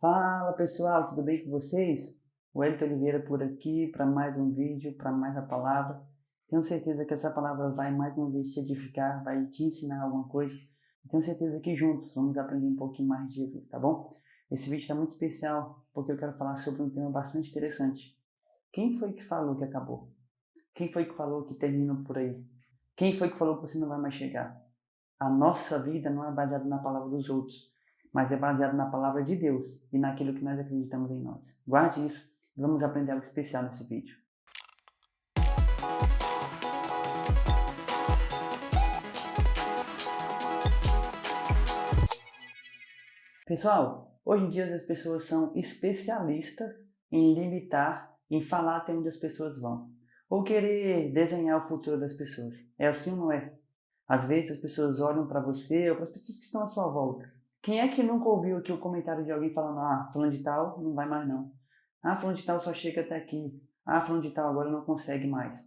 Fala pessoal, tudo bem com vocês? O Elton Oliveira por aqui para mais um vídeo, para mais a palavra. Tenho certeza que essa palavra vai mais uma vez te edificar, vai te ensinar alguma coisa. Tenho certeza que juntos vamos aprender um pouquinho mais de Jesus, tá bom? Esse vídeo está muito especial porque eu quero falar sobre um tema bastante interessante. Quem foi que falou que acabou? Quem foi que falou que termina por aí? Quem foi que falou que você não vai mais chegar? A nossa vida não é baseada na palavra dos outros, mas é baseada na palavra de Deus e naquilo que nós acreditamos em nós. Guarde isso e vamos aprender algo especial nesse vídeo. Pessoal, hoje em dia as pessoas são especialistas em limitar, em falar até onde as pessoas vão. Ou querer desenhar o futuro das pessoas. É assim ou não é? Às vezes as pessoas olham para você ou para as pessoas que estão à sua volta. Quem é que nunca ouviu aqui o comentário de alguém falando: ah, fulano de tal não vai mais não. Ah, fulano de tal só chega até aqui. Ah, fulano de tal agora não consegue mais.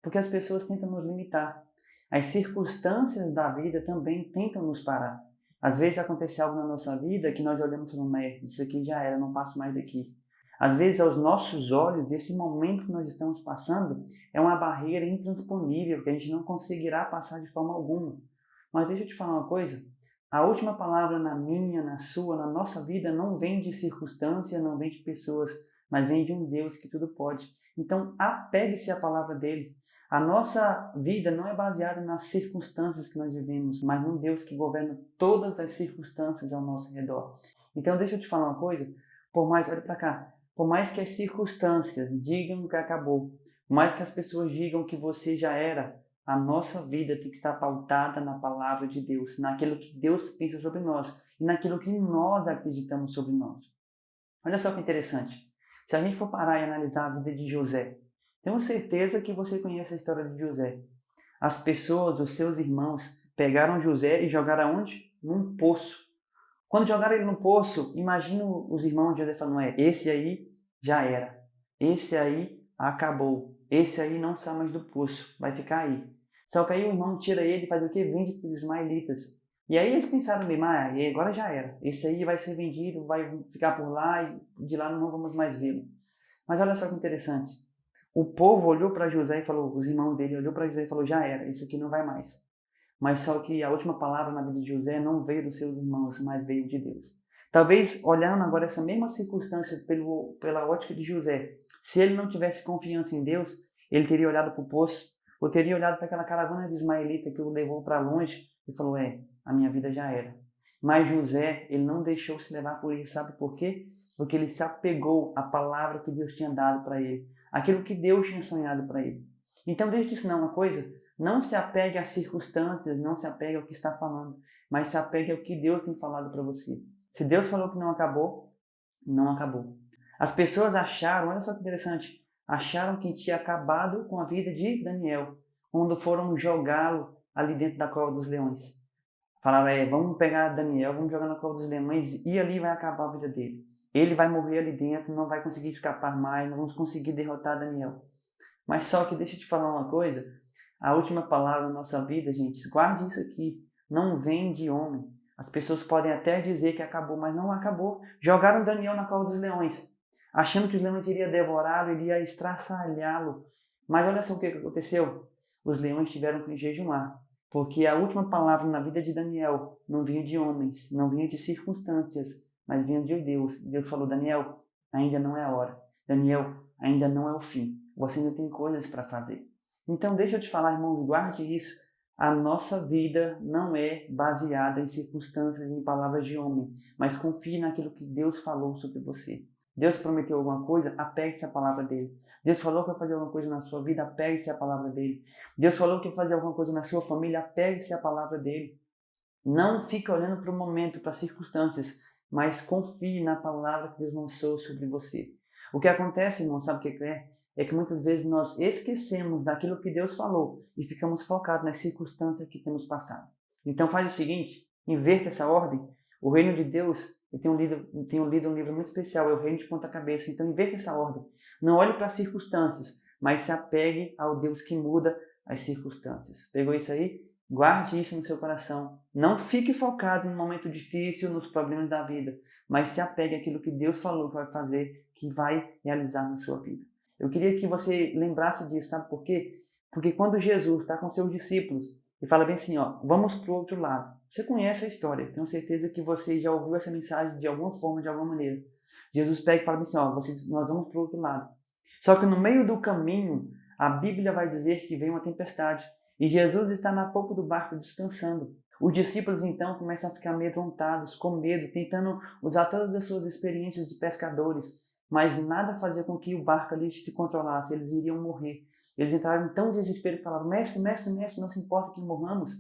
Porque as pessoas tentam nos limitar. As circunstâncias da vida também tentam nos parar. Às vezes acontece algo na nossa vida que nós olhamos e falamos: isso aqui já era, não passo mais daqui. Às vezes, aos nossos olhos, esse momento que nós estamos passando é uma barreira intransponível que a gente não conseguirá passar de forma alguma. Mas deixa eu te falar uma coisa: a última palavra na minha, na sua, na nossa vida não vem de circunstância, não vem de pessoas, mas vem de um Deus que tudo pode. Então, apegue-se à palavra dele. A nossa vida não é baseada nas circunstâncias que nós vivemos, mas num Deus que governa todas as circunstâncias ao nosso redor. Então, deixa eu te falar uma coisa: olha para cá, por mais que as circunstâncias digam que acabou, por mais que as pessoas digam que você já era, a nossa vida tem que estar pautada na palavra de Deus, naquilo que Deus pensa sobre nós e naquilo que nós acreditamos sobre nós. Olha só que interessante. Se a gente for parar e analisar a vida de José, tenho certeza que você conhece a história de José. As pessoas, os seus irmãos, pegaram José e jogaram aonde? Num poço. Quando jogaram ele no poço, imagina os irmãos de José falando: esse aí já era. Esse aí acabou. Esse aí não sai mais do poço. Vai ficar aí. Só que aí o irmão tira ele e faz o quê? Vende para os ismaelitas. E aí eles pensaram mesmo: agora já era. Esse aí vai ser vendido, vai ficar por lá e de lá não vamos mais vê-lo. Mas olha só que interessante. O povo olhou para José e falou, os irmãos dele olhou para José e falou: já era, isso aqui não vai mais. Mas só que a última palavra na vida de José não veio dos seus irmãos, mas veio de Deus. Talvez, olhando agora essa mesma circunstância pela ótica de José, se ele não tivesse confiança em Deus, ele teria olhado para o poço, ou teria olhado para aquela caravana de ismaelita que o levou para longe e falou: a minha vida já era. Mas José, ele não deixou se levar por isso, sabe por quê? Porque ele se apegou à palavra que Deus tinha dado para ele, aquilo que Deus tinha sonhado para ele. Então, deixa eu te ensinar uma coisa: não se apegue às circunstâncias, não se apegue ao que está falando, mas se apegue ao que Deus tem falado para você. Se Deus falou que não acabou, não acabou. As pessoas acharam, olha só que interessante, acharam que tinha acabado com a vida de Daniel, quando foram jogá-lo ali dentro da cova dos leões. Falaram: vamos pegar Daniel, vamos jogar na cova dos leões e ali vai acabar a vida dele. Ele vai morrer ali dentro, não vai conseguir escapar mais, não vamos conseguir derrotar Daniel. Mas só que deixa eu te falar uma coisa: a última palavra na nossa vida, gente, guarde isso aqui, não vem de homem. As pessoas podem até dizer que acabou, mas não acabou. Jogaram Daniel na cova dos leões, achando que os leões iriam devorá-lo, iriam estraçalhá-lo. Mas olha só o que aconteceu. Os leões tiveram que jejuar, porque a última palavra na vida de Daniel não vinha de homens, não vinha de circunstâncias, mas vinha de Deus. Deus falou: Daniel, ainda não é a hora. Daniel, ainda não é o fim. Você ainda tem coisas para fazer. Então, deixa eu te falar, irmãos, guarde isso. A nossa vida não é baseada em circunstâncias, em palavras de homem, mas confie naquilo que Deus falou sobre você. Deus prometeu alguma coisa, apegue-se à palavra dele. Deus falou que vai fazer alguma coisa na sua vida, apegue-se à palavra dele. Deus falou que vai fazer alguma coisa na sua família, apegue-se à palavra dele. Não fique olhando para o momento, para as circunstâncias, mas confie na palavra que Deus lançou sobre você. O que acontece, irmão, sabe o que é? É que muitas vezes nós esquecemos daquilo que Deus falou e ficamos focados nas circunstâncias que temos passado. Então faz o seguinte: inverta essa ordem. O reino de Deus, eu tenho lido um livro muito especial, é o Reino de Ponta Cabeça. Então inverta essa ordem. Não olhe para as circunstâncias, mas se apegue ao Deus que muda as circunstâncias. Pegou isso aí? Guarde isso no seu coração. Não fique focado no momento difícil, nos problemas da vida, mas se apegue àquilo que Deus falou que vai fazer, que vai realizar na sua vida. Eu queria que você lembrasse disso, sabe por quê? Porque quando Jesus está com seus discípulos e fala bem assim, ó, vamos para o outro lado. Você conhece a história, tenho certeza que você já ouviu essa mensagem de alguma forma, de alguma maneira. Jesus pega e fala bem assim, ó, nós vamos para o outro lado. Só que no meio do caminho, a Bíblia vai dizer que vem uma tempestade. E Jesus está na polpa do barco descansando. Os discípulos então começam a ficar amedrontados, com medo, tentando usar todas as suas experiências de pescadores, mas nada fazia com que o barco ali se controlasse, eles iriam morrer. Eles entraram em tão desespero que falavam, mestre, mestre, mestre, não se importa que morramos.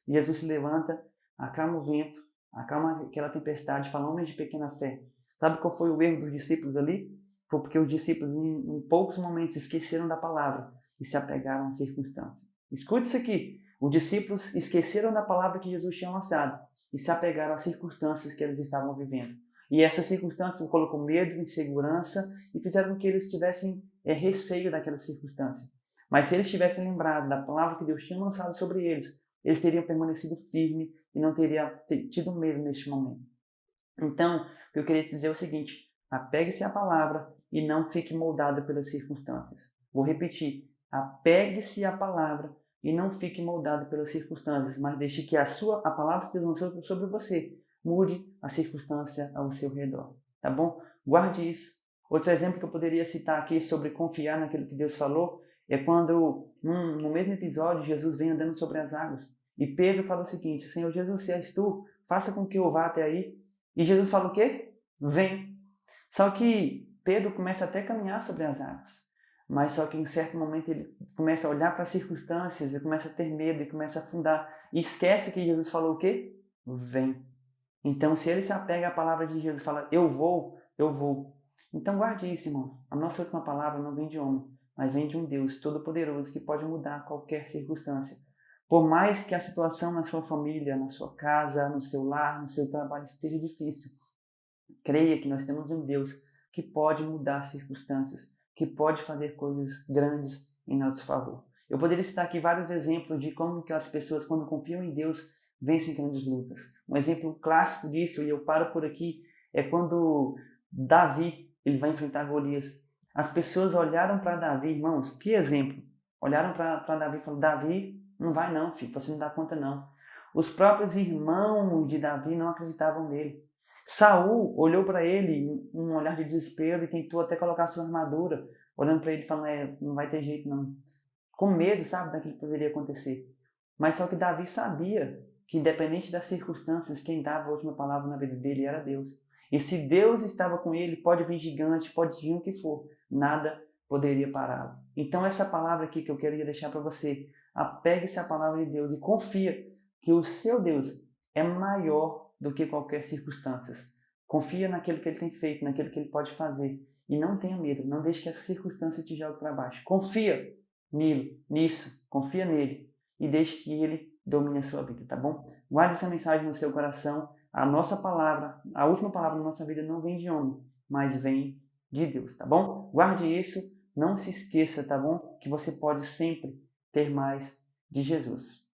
E Jesus se levanta, acalma o vento, acalma aquela tempestade, fala, homens de pequena fé. Sabe qual foi o erro dos discípulos ali? Foi porque os discípulos em poucos momentos esqueceram da palavra e se apegaram à circunstância. Escute isso aqui. Os discípulos esqueceram da palavra que Jesus tinha lançado e se apegaram às circunstâncias que eles estavam vivendo. E essas circunstâncias colocou medo, insegurança e fizeram com que eles tivessem receio daquela circunstância. Mas se eles tivessem lembrado da palavra que Deus tinha lançado sobre eles, eles teriam permanecido firmes e não teriam tido medo neste momento. Então, o que eu queria dizer é o seguinte, apegue-se à palavra e não fique moldado pelas circunstâncias. Vou repetir, apegue-se à palavra e não fique moldado pelas circunstâncias, mas deixe que a palavra que Deus lançou sobre você mude a circunstância ao seu redor, tá bom? Guarde isso. Outro exemplo que eu poderia citar aqui sobre confiar naquilo que Deus falou é quando, no mesmo episódio, Jesus vem andando sobre as águas e Pedro fala o seguinte, Senhor Jesus, se és tu, faça com que eu vá até aí. E Jesus fala o quê? Vem. Só que Pedro começa até a caminhar sobre as águas. Mas só que em certo momento ele começa a olhar para as circunstâncias, ele começa a ter medo, ele começa a afundar. E esquece que Jesus falou o quê? Vem. Então se ele se apega à palavra de Jesus, fala, eu vou, eu vou. Então guarde isso, irmão. A nossa última palavra não vem de homem, mas vem de um Deus Todo-Poderoso que pode mudar qualquer circunstância. Por mais que a situação na sua família, na sua casa, no seu lar, no seu trabalho esteja difícil, creia que nós temos um Deus que pode mudar circunstâncias, que pode fazer coisas grandes em nosso favor. Eu poderia citar aqui vários exemplos de como que as pessoas, quando confiam em Deus, vencem grandes lutas. Um exemplo clássico disso, e eu paro por aqui, é quando Davi ele vai enfrentar Golias. As pessoas olharam para Davi, irmãos, que exemplo. Olharam para Davi e falaram, Davi, não vai não, filho, você não dá conta não. Os próprios irmãos de Davi não acreditavam nele. Saul olhou para ele um olhar de desespero e tentou até colocar sua armadura, olhando para ele falando, não vai ter jeito não. Com medo, sabe, daquilo que poderia acontecer. Mas só que Davi sabia que independente das circunstâncias, quem dava a última palavra na vida dele era Deus. E se Deus estava com ele, pode vir gigante, pode vir o que for, nada poderia pará-lo. Então essa palavra aqui que eu queria deixar para você, apegue-se à palavra de Deus e confia que o seu Deus é maior do que qualquer circunstância. Confia naquilo que ele tem feito, naquilo que ele pode fazer. E não tenha medo, não deixe que essa circunstância te jogue para baixo. Confia nisso, confia nele e deixe que ele domine a sua vida, tá bom? Guarde essa mensagem no seu coração. A nossa palavra, a última palavra da nossa vida não vem de homem, mas vem de Deus, tá bom? Guarde isso, não se esqueça, tá bom? Que você pode sempre ter mais de Jesus.